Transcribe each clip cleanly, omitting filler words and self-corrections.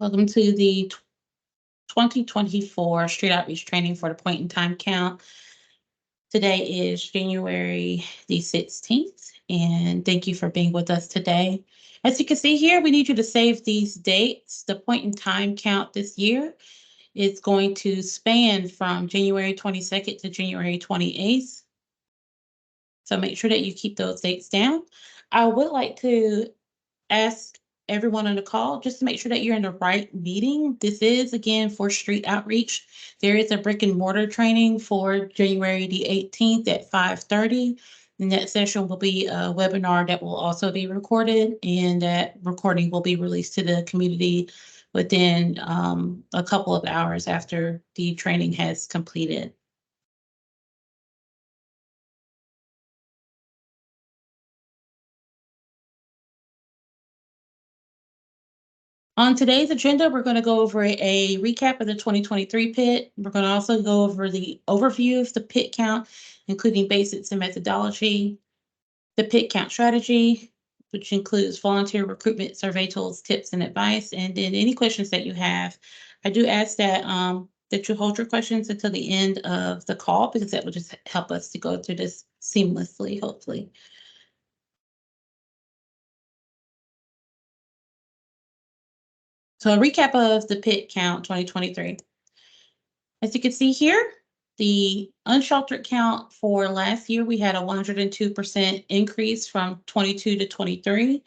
Welcome to the 2024 Street Outreach Training for the Point in Time Count. Today is January the 16th, and thank you for being with us today. As you can see here, we need you to save these dates. The point in time count this year is going to span from January 22nd to January 28th. So make sure that you keep those dates down. I would like to ask everyone on the call just to make sure that you're in the right meeting. This is again for street outreach. There is a brick and mortar training for January the 18th at 5:30. And that session will be a webinar that will also be recorded, and that recording will be released to the community within a couple of hours after the training has completed. On today's agenda, we're going to go over a recap of the 2023 PIT. We're going to also go over the overview of the PIT count, including basics and methodology, the PIT count strategy, which includes volunteer recruitment, survey tools, tips, and advice, and then any questions that you have. I do ask that that you hold your questions until the end of the call, because that will just help us to go through this seamlessly, hopefully. So a recap of the PIT count 2023. As you can see here, the unsheltered count for last year, we had a 102% increase from 22 to 23,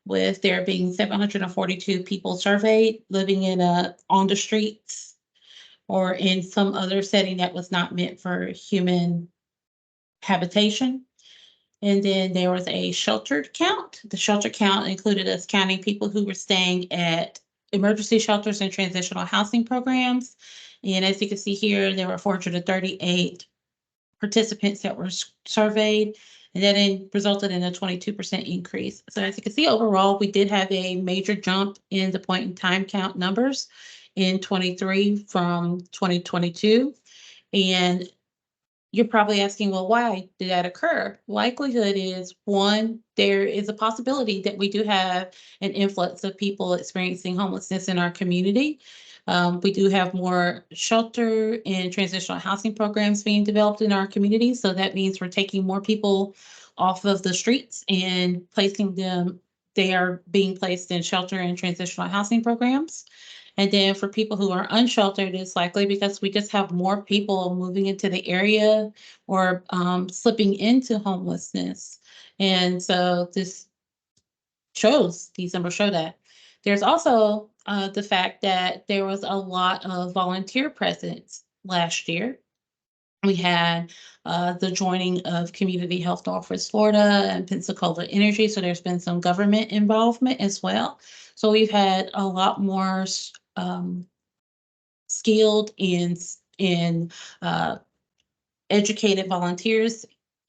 with there being 742 people surveyed living in on the streets or in some other setting that was not meant for human habitation. And then there was a sheltered count. The shelter count included us counting people who were staying at emergency shelters and transitional housing programs. And as you can see here, there were 438 participants that were surveyed, and that resulted in a 22% increase. So as you can see, overall, we did have a major jump in the point in time count numbers in 23 from 2022. And you're probably asking, well, why did that occur? Likelihood is, one, there is a possibility that we do have an influx of people experiencing homelessness in our community. We do have more shelter and transitional housing programs being developed in our community. So that means we're taking more people off of the streets and placing them, they are being placed in shelter and transitional housing programs. And then for people who are unsheltered, it's likely because we just have more people moving into the area or slipping into homelessness. And so these numbers show that. There's also the fact that there was a lot of volunteer presence last year. We had the joining of Community Health Northwest Florida and Pensacola Energy. So there's been some government involvement as well. So we've had a lot more skilled and educated volunteers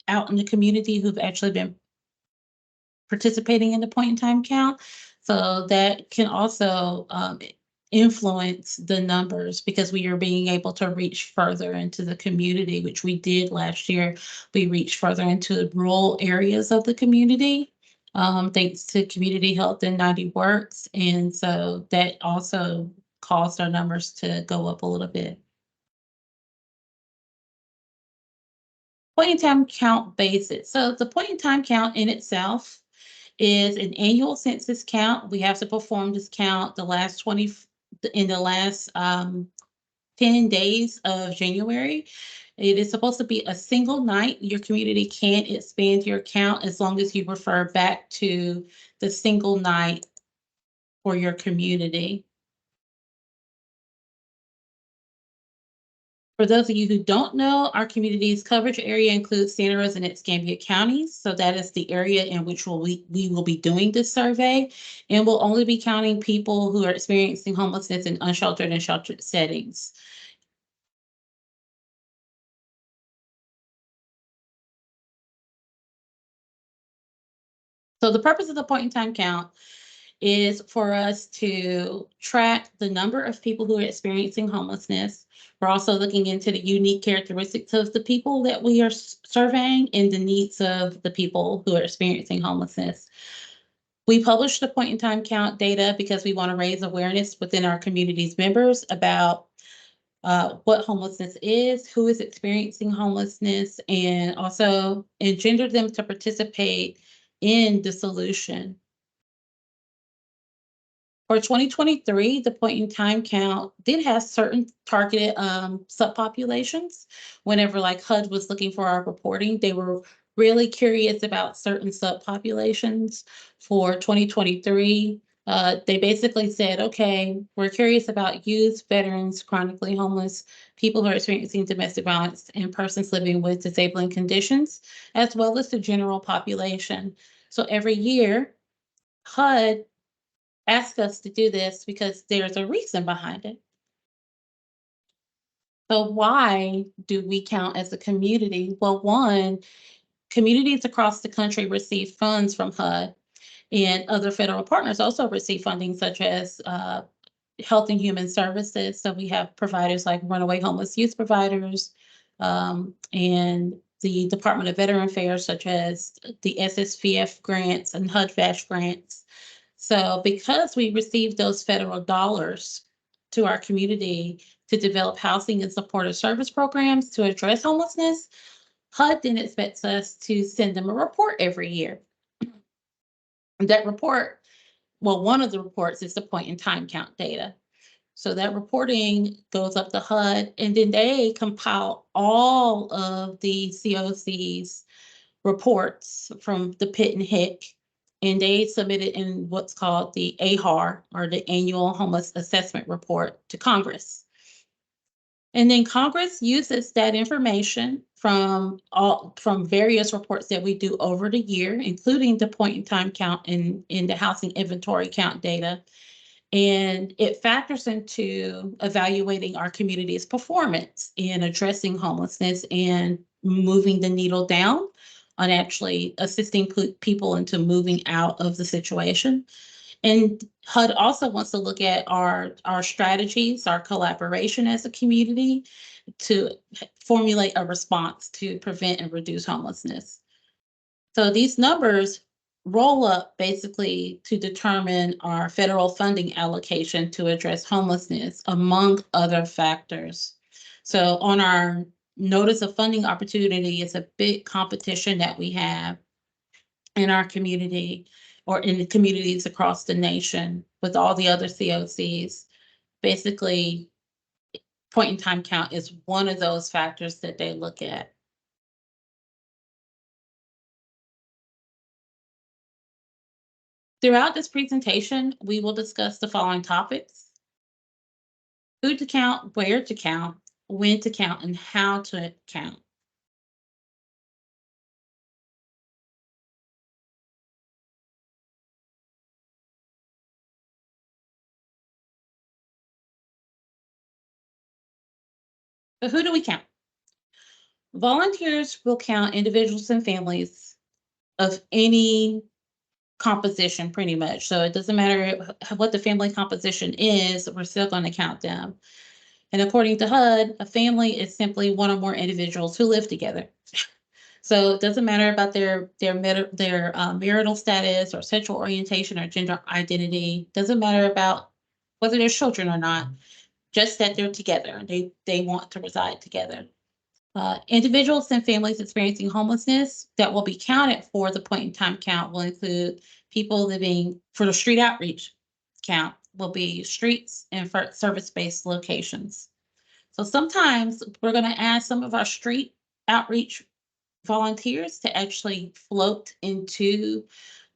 out in the community who've actually been participating in the point in time count. So that can also influence the numbers, because we are being able to reach further into the community, which we did last year. We reached further into rural areas of the community, thanks to Community Health and 90 Works. And so that also caused our numbers to go up a little bit. Point in time count basis. So the point in time count in itself is an annual census count. We have to perform this count in the last 10 days of January. It is supposed to be a single night. Your community can expand your count as long as you refer back to the single night for your community. For those of you who don't know, our community's coverage area includes Santa Rosa and Escambia counties. So that is the area in which we will be doing this survey. And we'll only be counting people who are experiencing homelessness in unsheltered and sheltered settings. So the purpose of the point in time count is for us to track the number of people who are experiencing homelessness. We're also looking into the unique characteristics of the people that we are surveying and the needs of the people who are experiencing homelessness. We publish the point in time count data because we want to raise awareness within our community's members about what homelessness is, who is experiencing homelessness, and also engender them to participate in the solution. For 2023, the point in time count did have certain targeted subpopulations. Whenever like HUD was looking for our reporting, they were really curious about certain subpopulations. For 2023, they basically said, okay, we're curious about youth, veterans, chronically homeless, people who are experiencing domestic violence, and persons living with disabling conditions, as well as the general population. So every year, HUD ask us to do this because there's a reason behind it. So why do we count as a community? Well, one, communities across the country receive funds from HUD, and other federal partners also receive funding, such as Health and Human Services. So we have providers like runaway homeless youth providers, and the Department of Veteran Affairs, such as the SSVF grants and HUD Fast grants. So because we received those federal dollars to our community to develop housing and supportive service programs to address homelessness, HUD then expects us to send them a report every year. That report, well, one of the reports is the point in time count data. So that reporting goes up to HUD, and then they compile all of the COC's reports from the pit and hick, and they submit it in what's called the AHAR, or the Annual Homeless Assessment Report, to Congress. And then Congress uses that information from various reports that we do over the year, including the point in time count in the housing inventory count data. And it factors into evaluating our community's performance in addressing homelessness and moving the needle down on actually assisting people into moving out of the situation. And HUD also wants to look at our strategies, our collaboration as a community to formulate a response to prevent and reduce homelessness. So these numbers roll up basically to determine our federal funding allocation to address homelessness, among other factors. So on our notice of funding opportunity, it's a big competition that we have in our community or in the communities across the nation with all the other COCs. Basically, point in time count is one of those factors that they look at. Throughout this presentation, we will discuss the following topics: who to count, where to count, when to count, and how to count. So who do we count? Volunteers will count individuals and families of any composition pretty much. So it doesn't matter what the family composition is, we're still going to count them. And according to HUD, a family is simply one or more individuals who live together. So it doesn't matter about their marital status or sexual orientation or gender identity. Doesn't matter about whether they're children or not. Just that they're together. They want to reside together. Individuals and families experiencing homelessness that will be counted for the point in time count will include people living for the street outreach count will be streets and for service-based locations. So sometimes we're going to ask some of our street outreach volunteers to actually float into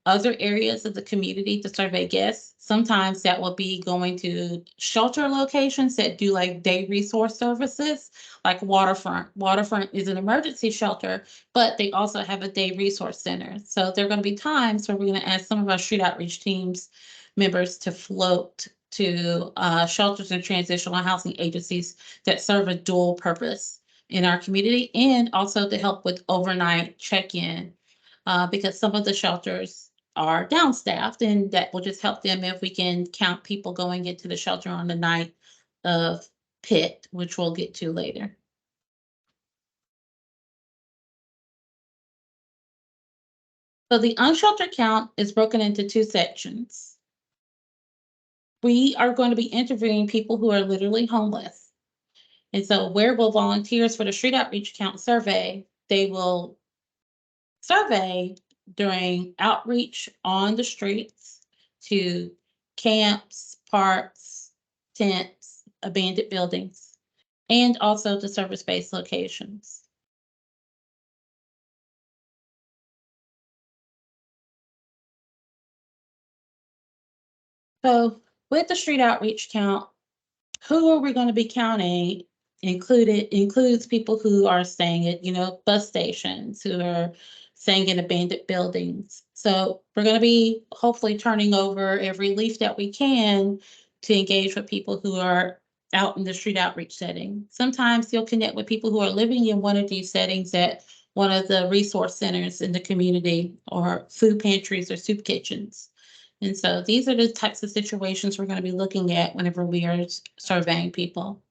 other areas of the community to survey guests. Sometimes that will be going to shelter locations that do like day resource services, like Waterfront. Waterfront is an emergency shelter, but they also have a day resource center. So there are going to be times where we're going to ask some of our street outreach teams members to float to shelters and transitional housing agencies that serve a dual purpose in our community, and also to help with overnight check-in, because some of the shelters are downstaffed, and that will just help them if we can count people going into the shelter on the night of pit, which we'll get to later. So the unsheltered count is broken into two sections. We are going to be interviewing people who are literally homeless. And so where will volunteers for the street outreach count survey, they will survey during outreach on the streets to camps, parks, tents, abandoned buildings, and also to service-based locations. So with the street outreach count, who are we going to be counting? Includes people who are staying at, bus stations, who are staying in abandoned buildings. So we're going to be hopefully turning over every leaf that we can to engage with people who are out in the street outreach setting. Sometimes you'll connect with people who are living in one of these settings at one of the resource centers in the community, or food pantries or soup kitchens. And so these are the types of situations we're going to be looking at whenever we are surveying people.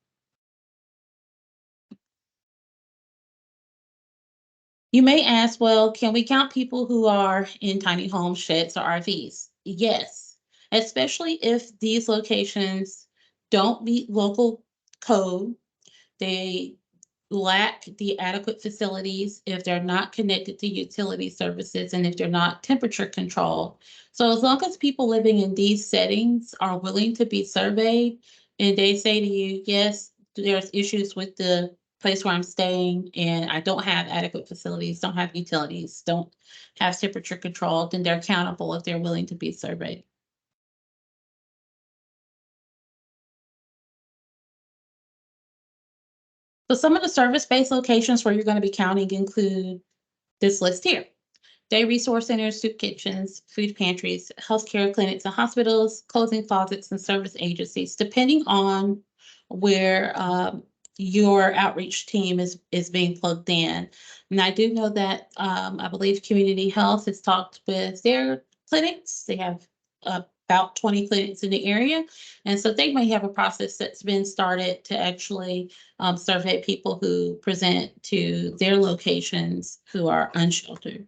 You may ask, well, can we count people who are in tiny homes, sheds, or RVs? Yes, especially if these locations don't meet local code. They lack the adequate facilities, if they're not connected to utility services, and if they're not temperature controlled. So as long as people living in these settings are willing to be surveyed and they say to you, yes, there's issues with the place where I'm staying and I don't have adequate facilities, don't have utilities, don't have temperature control, then they're accountable if they're willing to be surveyed. So some of the service-based locations where you're going to be counting include this list here: day resource centers, soup kitchens, food pantries, healthcare clinics and hospitals, clothing closets, and service agencies, depending on where your outreach team is being plugged in. And I do know that I believe Community Health has talked with their clinics. They have about 20 clinics in the area. And so they may have a process that's been started to actually survey people who present to their locations who are unsheltered.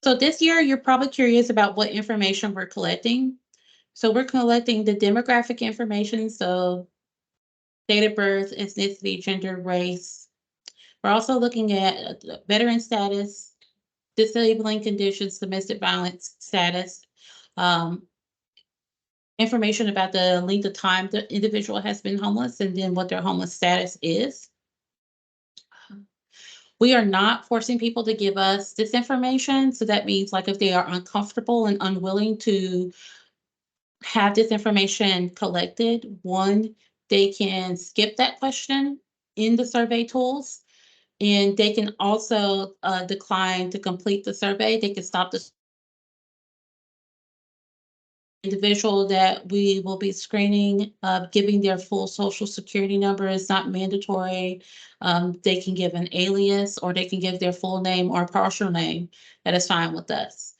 So this year, you're probably curious about what information we're collecting. So we're collecting the demographic information, so date of birth, ethnicity, gender, race. We're also looking at veteran status, disabling conditions, domestic violence status, um, information about the length of time the individual has been homeless, and then what their homeless status is. We are not forcing people to give us this information. So that means, like, if they are uncomfortable and unwilling to have this information collected, one, they can skip that question in the survey tools, and they can also decline to complete the survey. They can stop the individual that we will be screening, giving their full social security number is not mandatory. They can give an alias, or they can give their full name or partial name. That is fine with us.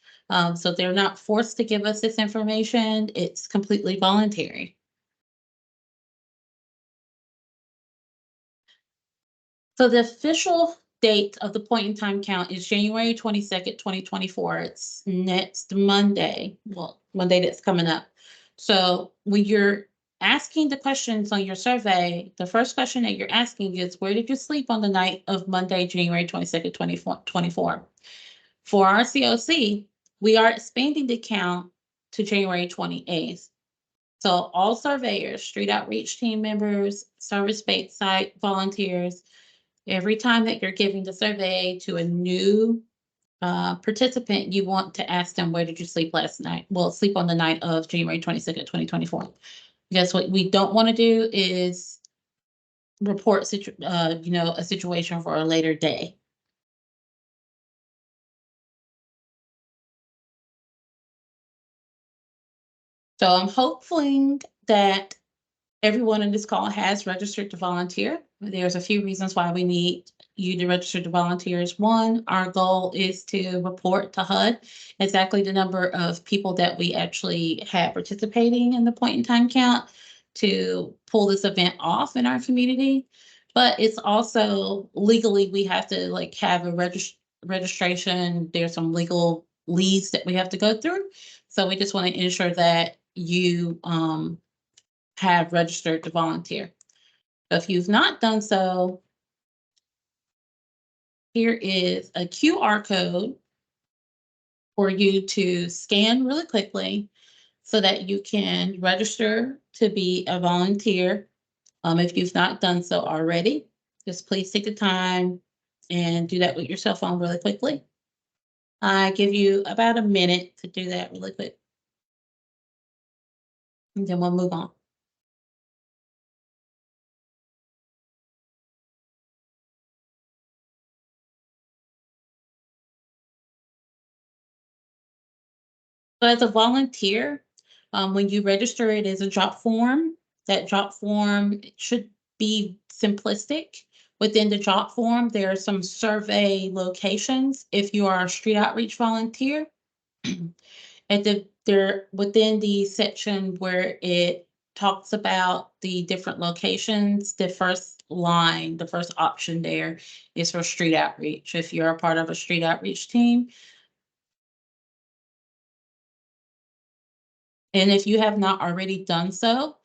So they're not forced to give us this information. It's completely voluntary. So the official date of the point in time count is January 22nd, 2024. It's next Monday. Well, Monday that's coming up. So when you're asking the questions on your survey, the first question that you're asking is, where did you sleep on the night of Monday, January 22nd, 24? For our COC, we are expanding the count to January 28th. So all surveyors, street outreach team members, service-based site volunteers, every time that you're giving the survey to a new participant, you want to ask them, where did you sleep last night? Well, sleep on the night of January 22nd, 2024. Because what we don't want to do is report a situation for a later day. So I'm hoping that everyone in this call has registered to volunteer. There's a few reasons why we need you to register to volunteers. One, our goal is to report to HUD exactly the number of people that we actually had participating in the point in time count to pull this event off in our community. But it's also legally, we have to like have a registration. There's some legal leads that we have to go through. So we just want to ensure that you have registered to volunteer. If you've not done so, here is a QR code for you to scan really quickly so that you can register to be a volunteer. If you've not done so already, just please take the time and do that with your cell phone really quickly. I give you about a minute to do that really quick, and then we'll move on. So as a volunteer, when you register, it is a drop form. That drop form should be simplistic. Within the drop form, there are some survey locations. If you are a street outreach volunteer, at there within the section where it talks about the different locations, the first line, the first option there is for street outreach. If you're a part of a street outreach team, and if you have not already done so,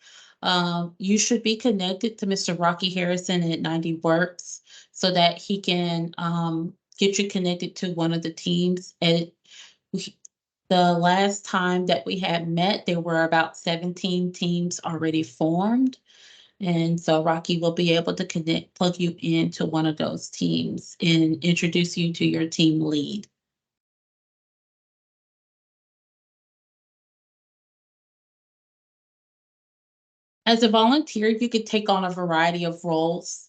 you should be connected to Mr. Rocky Harrison at 90 Works so that he can get you connected to one of the teams. And the last time that we had met, there were about 17 teams already formed. And so Rocky will be able to plug you into one of those teams and introduce you to your team lead. As a volunteer, you could take on a variety of roles.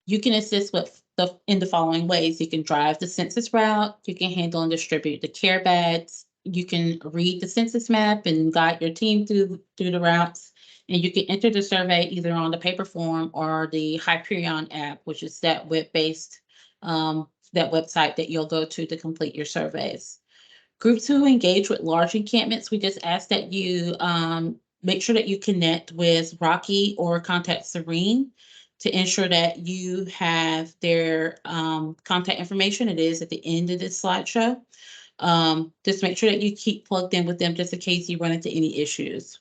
You can assist with in the following ways. You can drive the census route, you can handle and distribute the care bags, you can read the census map and guide your team through the routes, and you can enter the survey either on the paper form or the Hyperion app, which is that web-based that website that you'll go to complete your surveys. Groups who engage with large encampments, we just ask that you make sure that you connect with Rocky or contact Serene to ensure that you have their contact information. It is at the end of this slideshow. Just make sure that you keep plugged in with them just in case you run into any issues.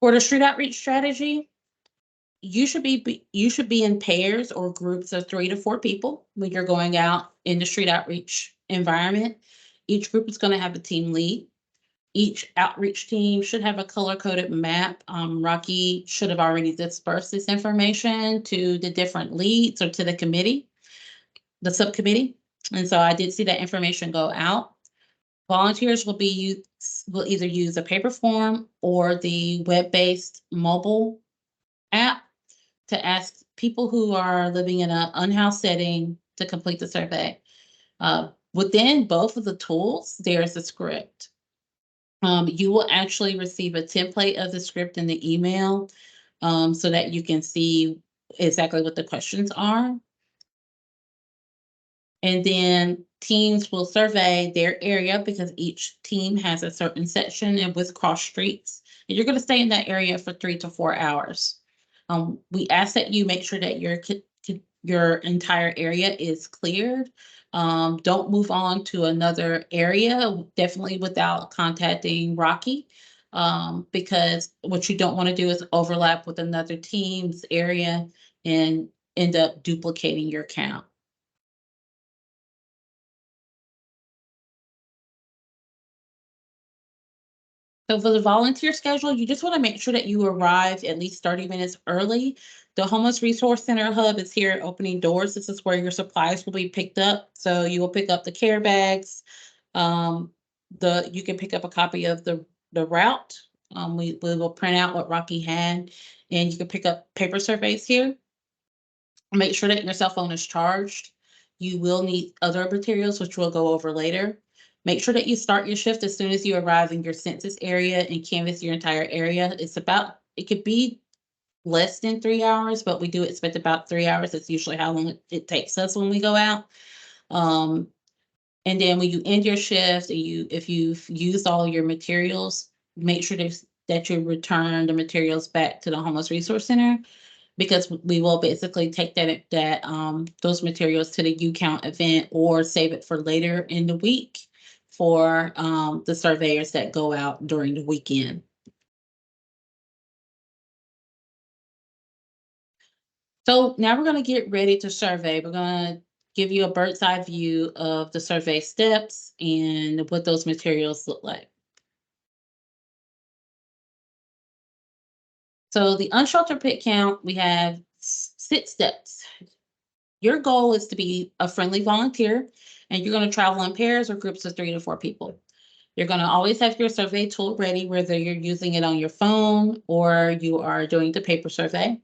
For the street outreach strategy, you should be in pairs or groups of 3 to 4 people when you're going out in the street outreach environment. Each group is going to have a team lead. Each outreach team should have a color-coded map. Rocky should have already dispersed this information to the different leads or to the committee, the subcommittee. And so I did see that information go out. Volunteers will either use a paper form or the web-based mobile app to ask people who are living in an unhoused setting to complete the survey. Within both of the tools, there's a script. You will actually receive a template of the script in the email so that you can see exactly what the questions are. And then teams will survey their area because each team has a certain section and with cross streets. And you're going to stay in that area for 3 to 4 hours. We ask that you make sure that your entire area is cleared. Don't move on to another area, definitely without contacting Rocky, because what you don't want to do is overlap with another team's area and end up duplicating your count. So for the volunteer schedule, you just want to make sure that you arrive at least 30 minutes early. The Homeless Resource Center hub is here at opening doors. This is where your supplies will be picked up. So you will pick up the care bags. Um, you can pick up a copy of the route. We will print out what Rocky had, and you can pick up paper surveys here. Make sure that your cell phone is charged. You will need other materials, which we'll go over later. Make sure that you start your shift as soon as you arrive in your census area and canvass your entire area. It could be less than 3 hours, but we do expect about 3 hours. That's usually how long it takes us when we go out. And then when you end your shift, if you've used all your materials, make sure that you return the materials back to the Homeless Resource Center, because we will basically take those materials to the U Count event or save it for later in the week for the surveyors that go out during the weekend. So now we're going to get ready to survey. We're going to give you a bird's eye view of the survey steps and what those materials look like. So the unsheltered pit count, we have 6 steps. Your goal is to be a friendly volunteer, and you're going to travel in pairs or groups of 3 to 4 people. You're going to always have your survey tool ready, whether you're using it on your phone or you are doing the paper survey.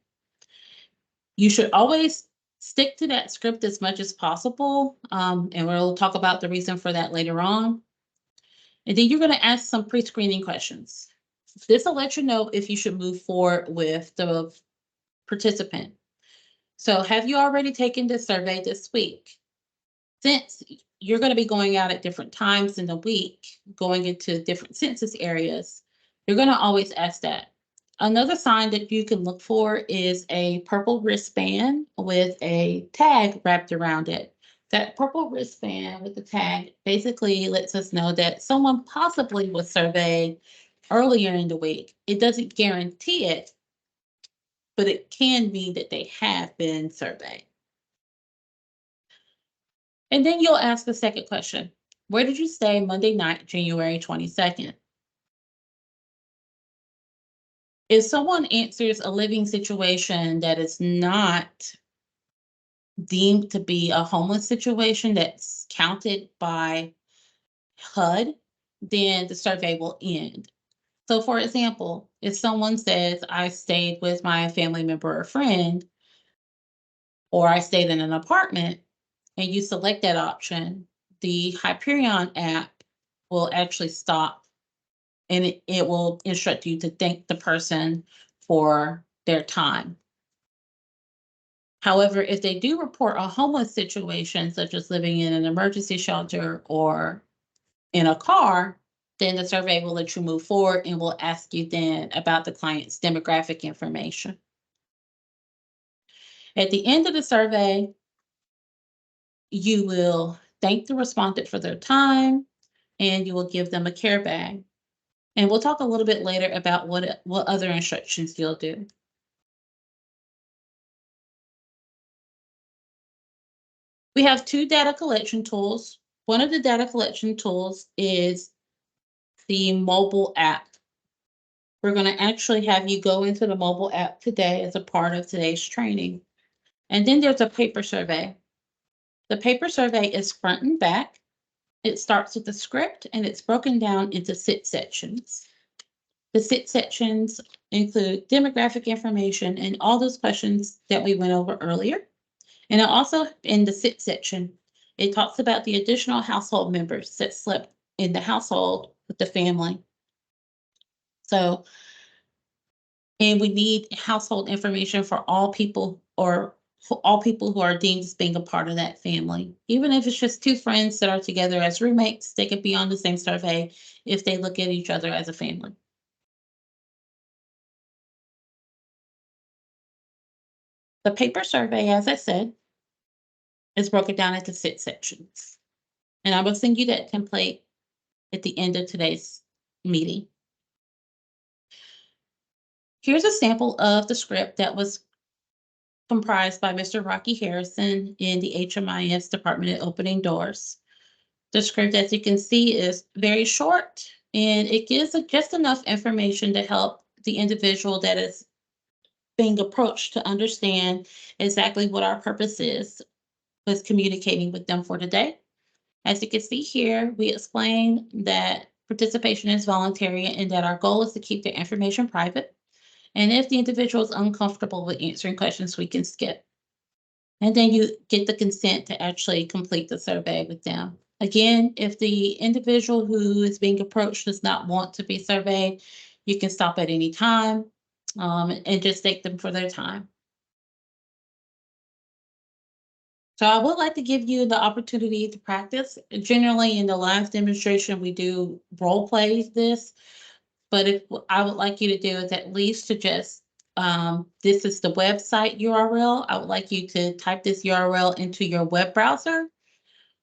You should always stick to that script as much as possible, and we'll talk about the reason for that later on. And then you're going to ask some pre-screening questions. This will let you know if you should move forward with the participant. So, have you already taken this survey this week? Since you're going to be going out at different times in the week, going into different census areas, you're going to always ask that. Another sign that you can look for is a purple wristband with a tag wrapped around it. That purple wristband with the tag basically lets us know that someone possibly was surveyed earlier in the week. It doesn't guarantee it, but it can mean that they have been surveyed. And then you'll ask the second question. Where did you stay Monday night, January 22nd? If someone answers a living situation that is not deemed to be a homeless situation that's counted by HUD, then the survey will end. So, for example, if someone says, I stayed with my family member or friend, or I stayed in an apartment, and you select that option, the Hyperion app will actually stop, and it will instruct you to thank the person for their time. However, if they do report a homeless situation, such as living in an emergency shelter or in a car, then the survey will let you move forward and will ask you then about the client's demographic information. At the end of the survey, you will thank the respondent for their time and you will give them a care bag. And we'll talk a little bit later about what other instructions you'll do. We have 2 data collection tools. One of the data collection tools is the mobile app. We're going to actually have you go into the mobile app today as a part of today's training. And then there's a paper survey. The paper survey is front and back. It starts with the script and it's broken down into 6 sections. The 6 sections include demographic information and all those questions that we went over earlier. And it also, in the 6 section, it talks about the additional household members that slept in the household with the family. So, and we need household information for all people or all people who are deemed as being a part of that family. Even if it's just 2 friends that are together as roommates, they could be on the same survey if they look at each other as a family. The paper survey, as I said, is broken down into 6 sections. And I will send you that template at the end of today's meeting. Here's a sample of the script that was comprised by Mr. Rocky Harrison in the HMIS Department at Opening Doors. The script, as you can see, is very short and it gives just enough information to help the individual that is being approached to understand exactly what our purpose is with communicating with them for today. As you can see here, we explain that participation is voluntary and that our goal is to keep their information private. And if the individual is uncomfortable with answering questions, we can skip. And then you get the consent to actually complete the survey with them. Again, if the individual who is being approached does not want to be surveyed, you can stop at any time and just thank them for their time. So I would like to give you the opportunity to practice. Generally, in the live demonstration, we do role play this, But if I would like you to do is at least to just, this is the website URL. I would like you to type this URL into your web browser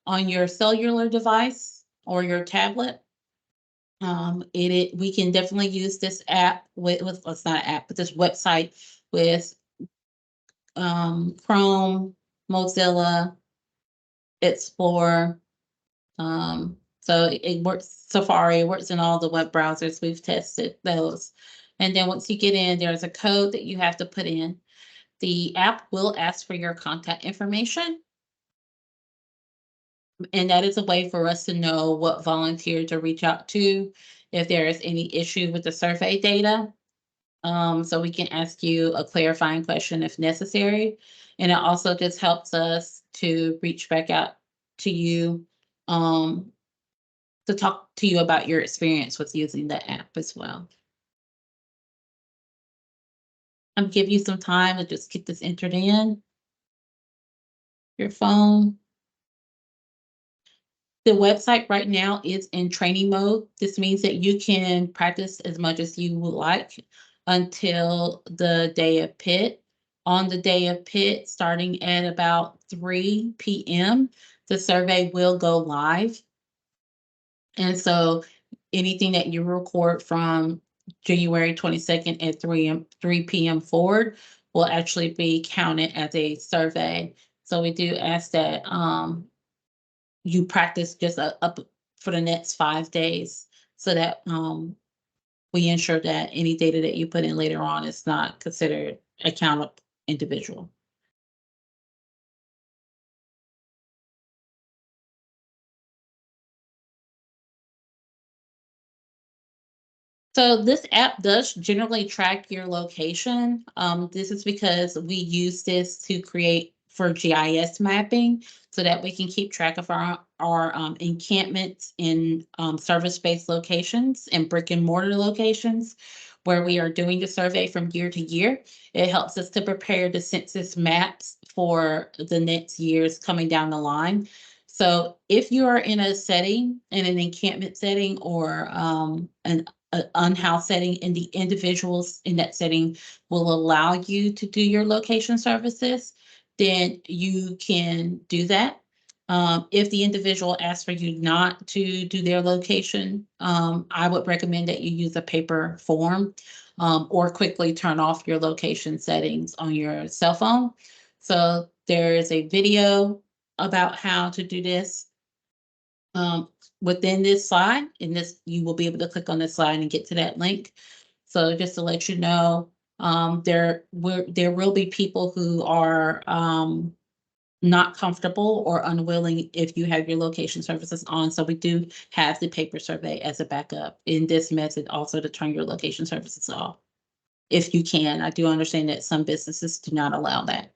on your cellular device or your tablet. We can definitely use this app with well, it's not an app, but this website with Chrome, Mozilla, Explorer. So it works Safari, it works in all the web browsers. We've tested those. And then once you get in, there's a code that you have to put in. The app will ask for your contact information. And that is a way for us to know what volunteer to reach out to if there is any issue with the survey data. So we can ask you a clarifying question if necessary. And it also just helps us to reach back out to you, um, to talk to you about your experience with using the app as well. I'm give you some time to just get this entered in your phone. The website right now is in training mode. This means that you can practice as much as you would like until the day of pit. On the day of pit, starting at about 3 p.m., the survey will go live. And so anything that you record from January 22nd at 3 p.m. forward will actually be counted as a survey. So we do ask that you practice just up for the next 5 days so that we ensure that any data that you put in later on is not considered a count individual. So this app does generally track your location. This is because we use this to create for GIS mapping so that we can keep track of our encampments in service-based locations and brick and mortar locations where we are doing the survey from year to year. It helps us to prepare the census maps for the next years coming down the line. So if you are in a setting, in an encampment setting or an unhoused setting, and the individuals in that setting will allow you to do your location services, then you can do that. If the individual asks for you not to do their location, I would recommend that you use a paper form, or quickly turn off your location settings on your cell phone. So there is a video about how to do this within this slide, and this you will be able to click on this slide and get to that link. So just to let you know, there will be people who are not comfortable or unwilling if you have your location services on. So we do have the paper survey as a backup in this method also to turn your location services off if you can. I do understand that some businesses do not allow that.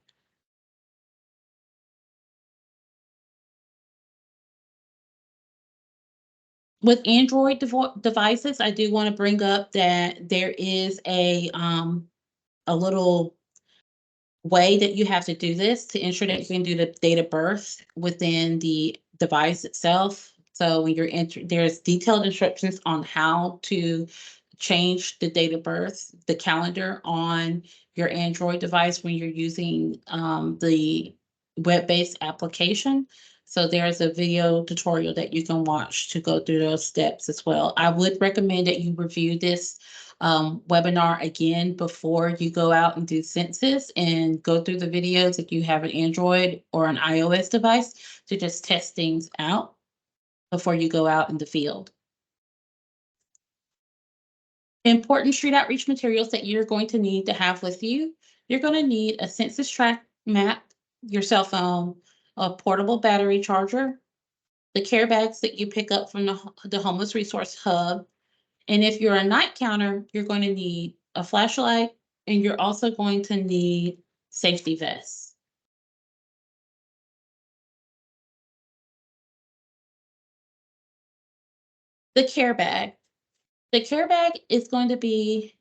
With Android devices, I do want to bring up that there is a little way that you have to do this to ensure that you can do the date of birth within the device itself. So when you're there's detailed instructions on how to change the date of birth, the calendar on your Android device when you're using the web-based application. So there's a video tutorial that you can watch to go through those steps as well. I would recommend that you review this webinar again before you go out and do census, and go through the videos if you have an Android or an iOS device to just test things out before you go out in the field. Important street outreach materials that you're going to need to have with you. You're going to need a census tract map, your cell phone, a portable battery charger, the care bags that you pick up from the homeless resource hub. And if you're a night counter, you're going to need a flashlight, and you're also going to need safety vests. The care bag. The care bag is going to be,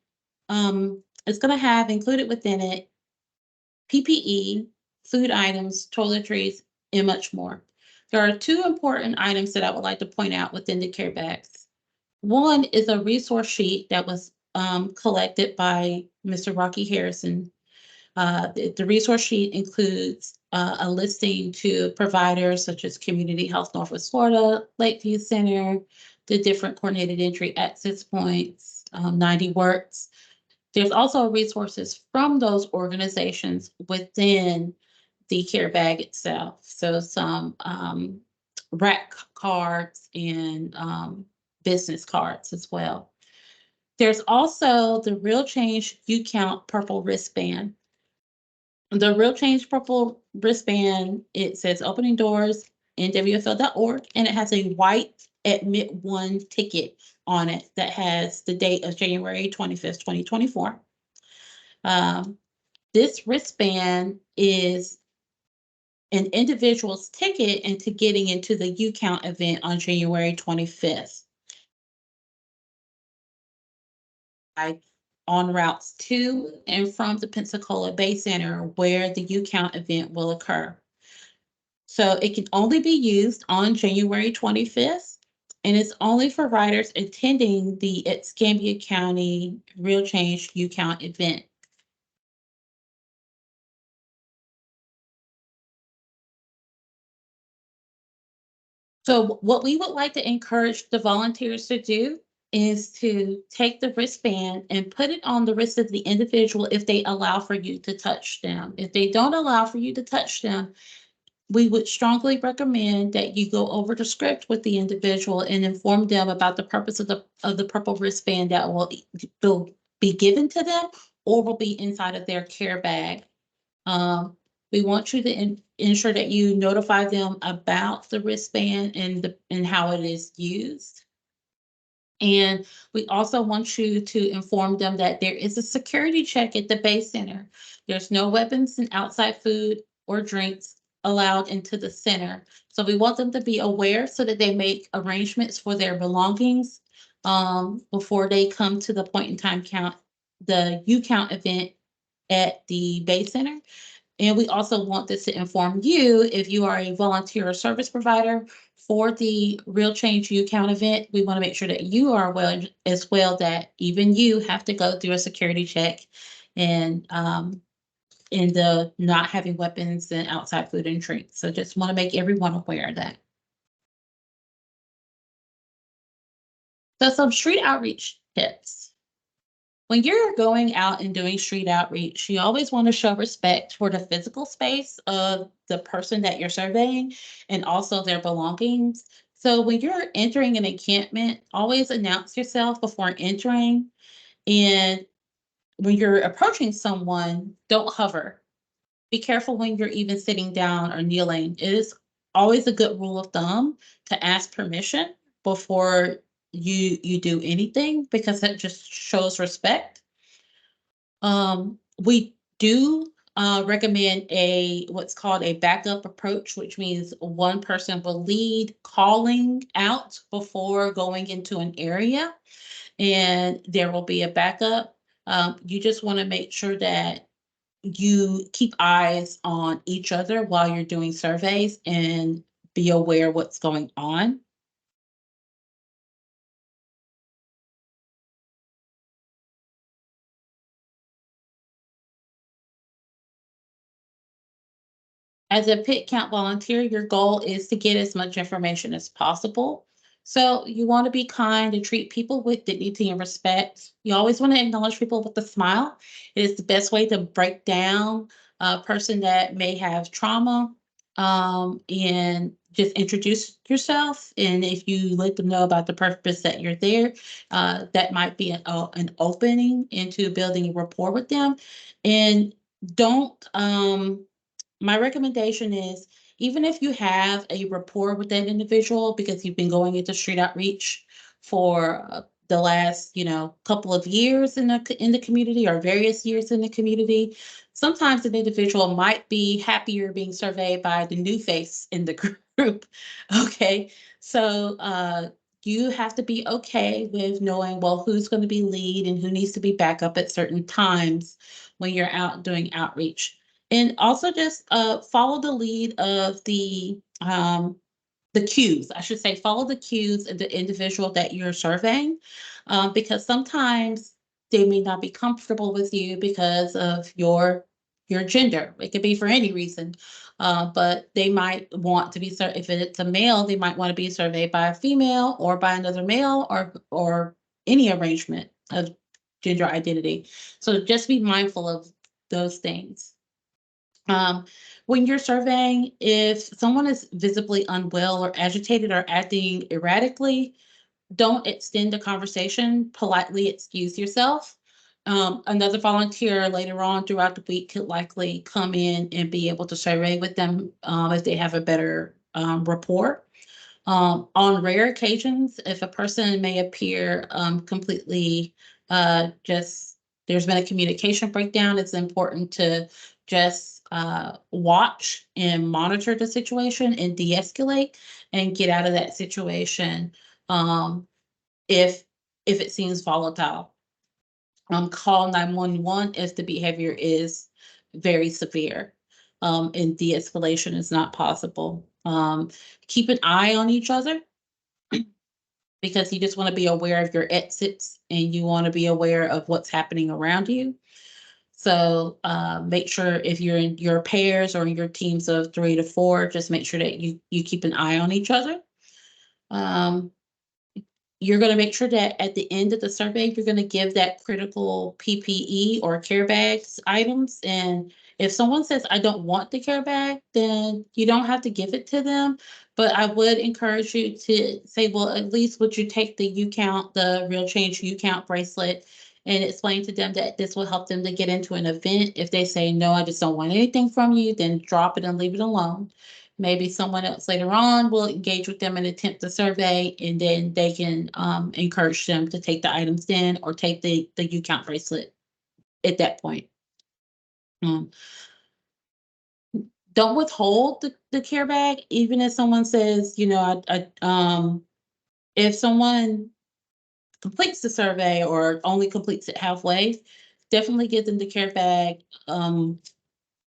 it's going to have included within it PPE, food items, toiletries, and much more. There are two important items that I would like to point out within the care bags. One is a resource sheet that was collected by Mr. Rocky Harrison. The resource sheet includes a listing to providers such as Community Health Northwest Florida, Lakeview Center, the different coordinated entry access points, 90 Works. There's also resources from those organizations within the care bag itself. So some rack cards and business cards as well. There's also the Real Change You Count purple wristband. The Real Change purple wristband, it says opening doors nwfl.org, and it has a white admit one ticket on it that has the date of January 25th, 2024. This wristband is an individual's ticket into getting into the U Count event on January 25th. On routes to and from the Pensacola Bay Center where the U Count event will occur. So it can only be used on January 25th, and it's only for riders attending the Escambia County Real Change U Count event. So what we would like to encourage the volunteers to do is to take the wristband and put it on the wrist of the individual if they allow for you to touch them. If they don't allow for you to touch them, we would strongly recommend that you go over the script with the individual and inform them about the purpose of the purple wristband that will be given to them or will be inside of their care bag. We want you to ensure that you notify them about the wristband and how it is used. And we also want you to inform them that there is a security check at the Bay Center. There's no weapons and outside food or drinks allowed into the center. So we want them to be aware so that they make arrangements for their belongings before they come to the point in time count, the U Count event at the Bay Center. And we also want this to inform you if you are a volunteer or service provider for the Real Change U Count event. We want to make sure that you are aware as well that even you have to go through a security check and in the not having weapons and outside food and drinks. So just want to make everyone aware of that. So some street outreach tips. When you're going out and doing street outreach, you always want to show respect for the physical space of the person that you're surveying and also their belongings. So when you're entering an encampment, always announce yourself before entering. And when you're approaching someone, don't hover. Be careful when you're even sitting down or kneeling. It is always a good rule of thumb to ask permission before you do anything because that just shows respect. We do recommend what's called a backup approach, which means one person will lead calling out before going into an area, and there will be a backup. You just want to make sure that you keep eyes on each other while you're doing surveys and be aware what's going on. As a pit count volunteer, your goal is to get as much information as possible. So you want to be kind and treat people with dignity and respect. You always want to acknowledge people with a smile. It is the best way to break down a person that may have trauma, and just introduce yourself. And if you let them know about the purpose that you're there, that might be an opening into building a rapport with them. And don't my recommendation is even if you have a rapport with that individual because you've been going into street outreach for the last, couple of years in the community or various years in the community, sometimes an individual might be happier being surveyed by the new face in the group. Okay, so you have to be okay with knowing well who's going to be lead and who needs to be back up at certain times when you're out doing outreach. And also just follow the lead of the the cues. I should say, follow the cues of the individual that you're surveying, because sometimes they may not be comfortable with you because of your gender. It could be for any reason, but they might want to be if it's a male, they might want to be surveyed by a female or by another male or any arrangement of gender identity. So just be mindful of those things. Um, when you're surveying, if someone is visibly unwell or agitated or acting erratically, don't extend the conversation. Politely excuse yourself. Another volunteer later on throughout the week could likely come in and be able to survey with them if they have a better rapport. On rare occasions, if a person may appear completely just there's been a communication breakdown, it's important to just watch and monitor the situation and de-escalate and get out of that situation um, if it seems volatile. Call 911 if the behavior is very severe, and de-escalation is not possible. Keep an eye on each other because you just want to be aware of your exits and you want to be aware of what's happening around you. So make sure if you're in your pairs or in your teams of 3 to 4, just make sure that you keep an eye on each other. Um, you're going to make sure that at the end of the survey, you're going to give that critical PPE or care bags items. And if someone says, I don't want the care bag, then you don't have to give it to them. But I would encourage you to say, well, at least would you take the U count, the real change U count bracelet, and explain to them that this will help them to get into an event. If they say, no, I just don't want anything from you, then drop it and leave it alone. Maybe someone else later on will engage with them and attempt the survey, and then they can encourage them to take the items in or take the U count bracelet at that point. Um, don't withhold the care bag, even if someone says, if someone completes the survey or only completes it halfway, definitely give them the care bag.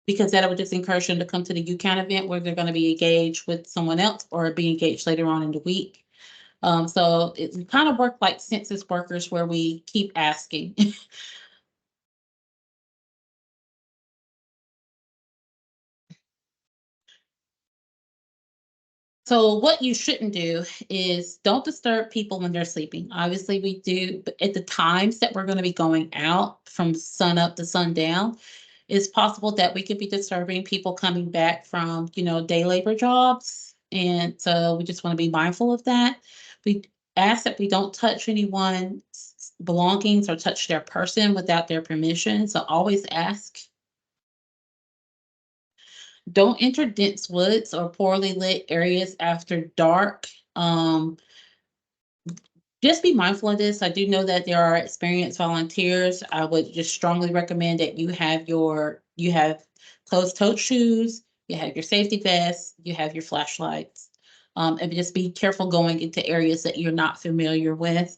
Because that would just encourage them to come to the UCAN event where they're going to be engaged with someone else or be engaged later on in the week. So it kind of work like census workers where we keep asking. So what you shouldn't do is don't disturb people when they're sleeping. Obviously, we do, but at the times that we're going to be going out from sun up to sundown, it's possible that we could be disturbing people coming back from, day labor jobs. And so we just want to be mindful of that. We ask that we don't touch anyone's belongings or touch their person without their permission. So always ask. Don't enter dense woods or poorly lit areas after dark. Um, just be mindful of this. I do know that there are experienced volunteers. I would just strongly recommend that you have closed-toed shoes, you have your safety vest, you have your flashlights, and just be careful going into areas that you're not familiar with.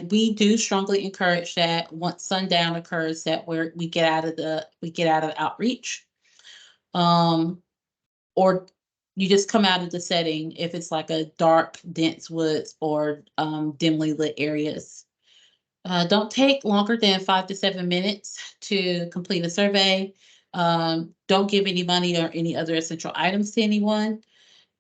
We do strongly encourage that once sundown occurs, that we get out of outreach. Um, or you just come out of the setting if it's like a dark, dense woods or dimly lit areas. Don't take longer than 5 to 7 minutes to complete a survey. Don't give any money or any other essential items to anyone.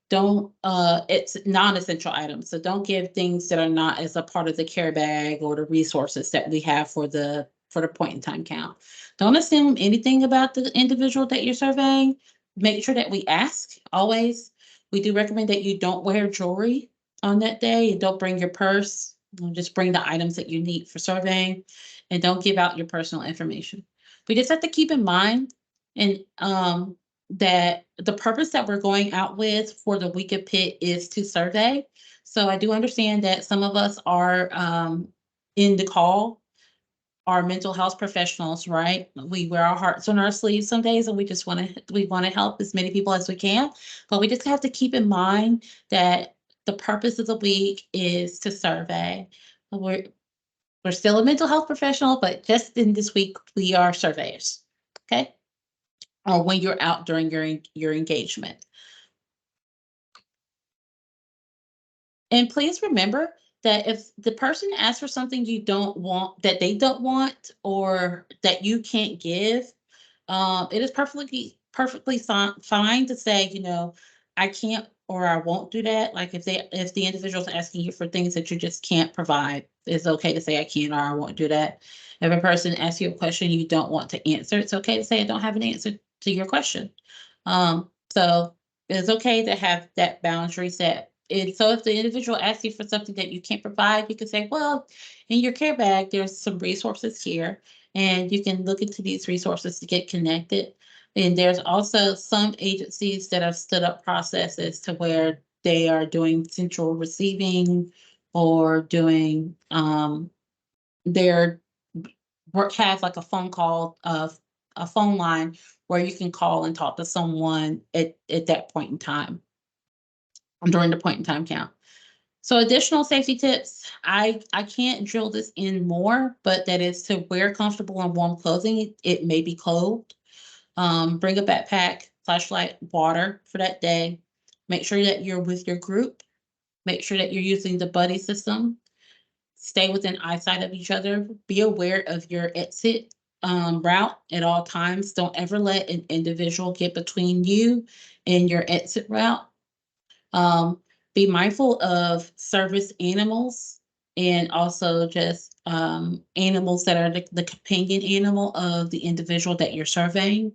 Don't It's non-essential items, so don't give things that are not as a part of the care bag or the resources that we have for the point in time count. Don't assume anything about the individual that you're surveying. Make sure that we ask always. We do recommend that you don't wear jewelry on that day and don't bring your purse. Just bring the items that you need for surveying, and don't give out your personal information. We just have to keep in mind and that the purpose that we're going out with for the week of pit is to survey. So I do understand that some of us are in the call, are mental health professionals, right? We wear our hearts on our sleeves some days, and we want to help as many people as we can. But we just have to keep in mind that the purpose of the week is to survey. We're we're still a mental health professional, but just in this week we are surveyors. Okay, or when you're out during your engagement. And please remember that if the person asks for something you don't want, that they don't want, or that you can't give, it is perfectly fine to say, I can't or I won't do that. Like if the individual's asking you for things that you just can't provide, it's okay to say I can't or I won't do that. If a person asks you a question you don't want to answer, it's okay to say I don't have an answer to your question. So it's okay to have that boundary set. And so if the individual asks you for something that you can't provide, you can say, well, in your care bag, there's some resources here, and you can look into these resources to get connected. And there's also some agencies that have stood up processes to where they are doing central receiving or doing their work has like a phone call of a phone line where you can call and talk to someone at that point in time during the point in time count. So additional safety tips, I can't drill this in more, but that is to wear comfortable and warm clothing. It may be cold. Bring a backpack, flashlight, water for that day. Make sure that you're with your group. Make sure that you're using the buddy system. Stay within eyesight of each other. Be aware of your exit route at all times. Don't ever let an individual get between you and your exit route. Um, be mindful of service animals and also just animals that are the companion animal of the individual that you're surveying.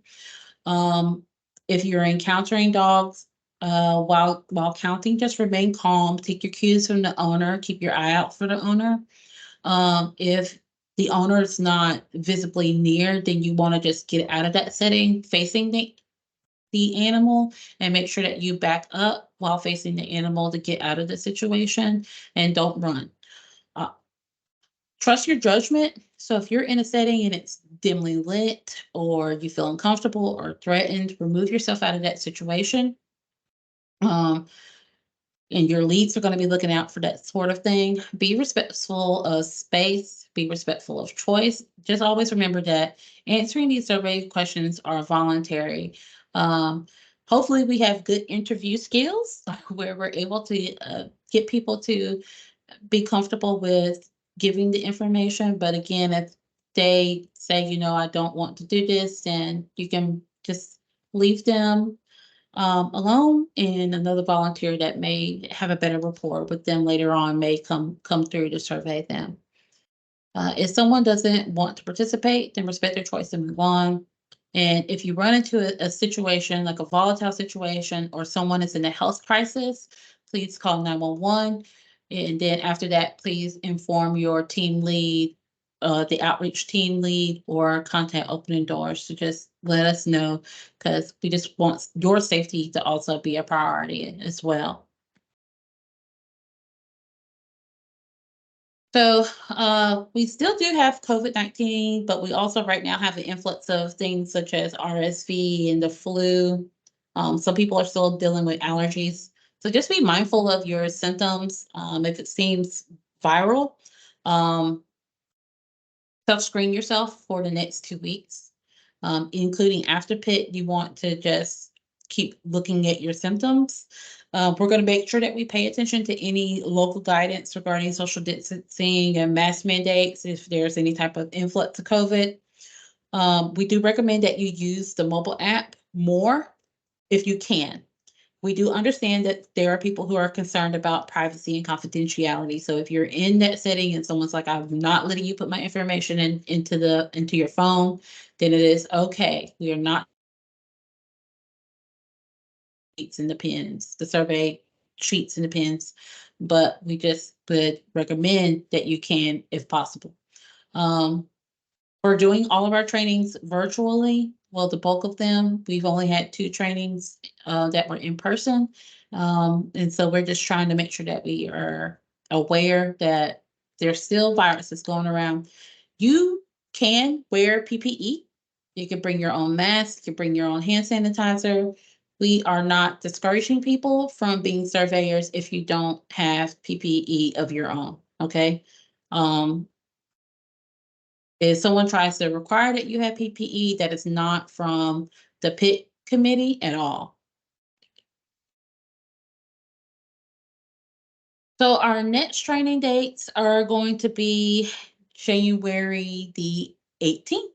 Um, if you're encountering dogs, while counting, just remain calm. Take your cues from the owner. Keep your eye out for the owner. If the owner is not visibly near, then you want to just get out of that setting, facing the animal, and make sure that you back up while facing the animal to get out of the situation, and don't run. Uh, Trust your judgment. So if you're in a setting and it's dimly lit or you feel uncomfortable or threatened, remove yourself out of that situation. Um, and your leads are going to be looking out for that sort of thing. Be respectful of space, be respectful of choice. Just always remember that answering these survey questions are voluntary. Um, Hopefully, we have good interview skills where we're able to get people to be comfortable with giving the information. But again, if they say, I don't want to do this, then you can just leave them alone, and another volunteer that may have a better rapport with them later on may come through to survey them. If someone doesn't want to participate, then respect their choice and move on. And if you run into a situation like a volatile situation or someone is in a health crisis, please call 911. And then after that, please inform your team lead, the outreach team lead, or contact Opening Doors to just let us know, because we just want your safety to also be a priority as well. So we still do have COVID-19, but we also right now have an influx of things such as RSV and the flu. Some people are still dealing with allergies. So just be mindful of your symptoms. If it seems viral, um, self-screen yourself for the next 2 weeks, including after pit. You want to just keep looking at your symptoms. We're going to make sure that we pay attention to any local guidance regarding social distancing and mask mandates if there's any type of influx of COVID. We do recommend that you use the mobile app more if you can. We do understand that there are people who are concerned about privacy and confidentiality. So if you're in that setting and someone's like, I'm not letting you put my information into your phone, then it is okay. We are not sheets and the pins, the survey sheets and the pins, but we just would recommend that you can if possible. Um, we're doing all of our trainings virtually. Well, the bulk of them, we've only had 2 trainings that were in person. And so we're just trying to make sure that we are aware that there's still viruses going around. You can wear PPE. You can bring your own mask, you can bring your own hand sanitizer. We are not discouraging people from being surveyors if you don't have PPE of your own. Okay. Um, if someone tries to require that you have PPE, that is not from the PIT committee at all. So our next training dates are going to be January the 18th.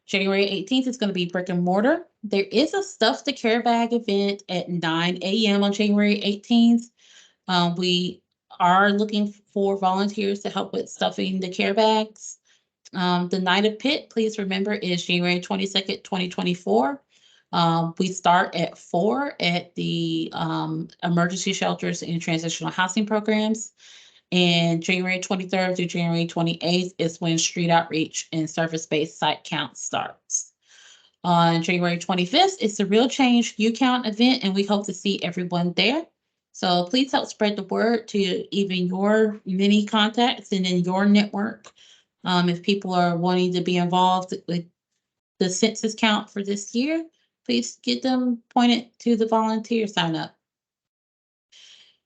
January 18th is going to be brick and mortar. There is a Stuff the Care Bag event at 9 a.m. on January 18th. We are looking for volunteers to help with stuffing the care bags. The Night of Pit, please remember, is January 22nd, 2024. We start at 4 at the emergency shelters and transitional housing programs. And January 23rd through January 28th is when street outreach and service-based site count starts. On January 25th, it's the Real Change U Count event, and we hope to see everyone there. So please help spread the word to even your many contacts and in your network. If people are wanting to be involved with the census count for this year, please get them pointed to the volunteer sign up.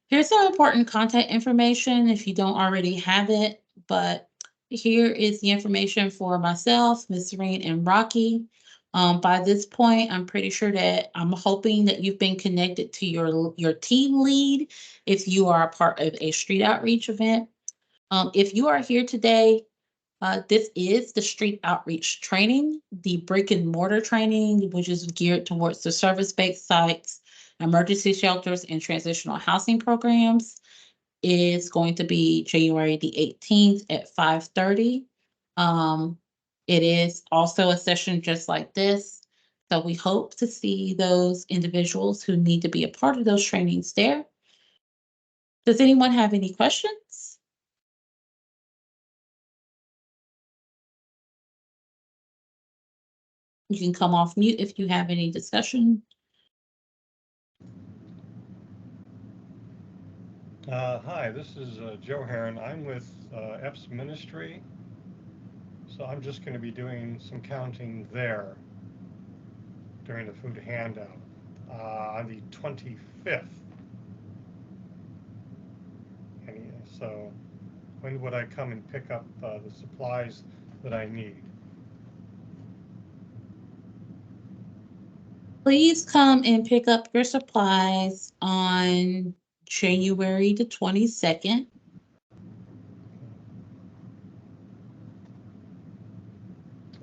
Here's some important contact information if you don't already have it, but here is the information for myself, Miss Serene, and Rocky. By this point, I'm pretty sure that I'm hoping that you've been connected to your team lead if you are a part of a street outreach event. If you are here today, this is the street outreach training, the brick and mortar training, which is geared towards the service-based sites, emergency shelters, and transitional housing programs. Is going to be January the 18th at 5:30. It is also a session just like this. So we hope to see those individuals who need to be a part of those trainings there. Does anyone have any questions? You can come off mute if you have any discussion. Hi, this is Joe Heron. I'm with EPS Ministry, so I'm just going to be doing some counting there during the food handout on the 25th. So when would I come and pick up the supplies that I need? Please come and pick up your supplies on January the 22nd.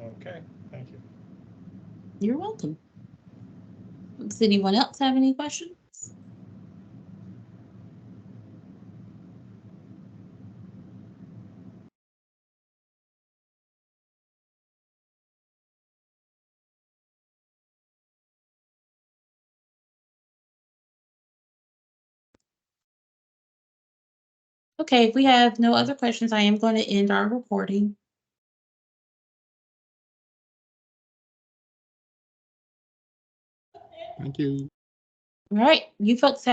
Okay, thank you. You're welcome. Does anyone else have any questions? Okay, if we have no other questions, I am going to end our recording. Thank you. All right, you folks have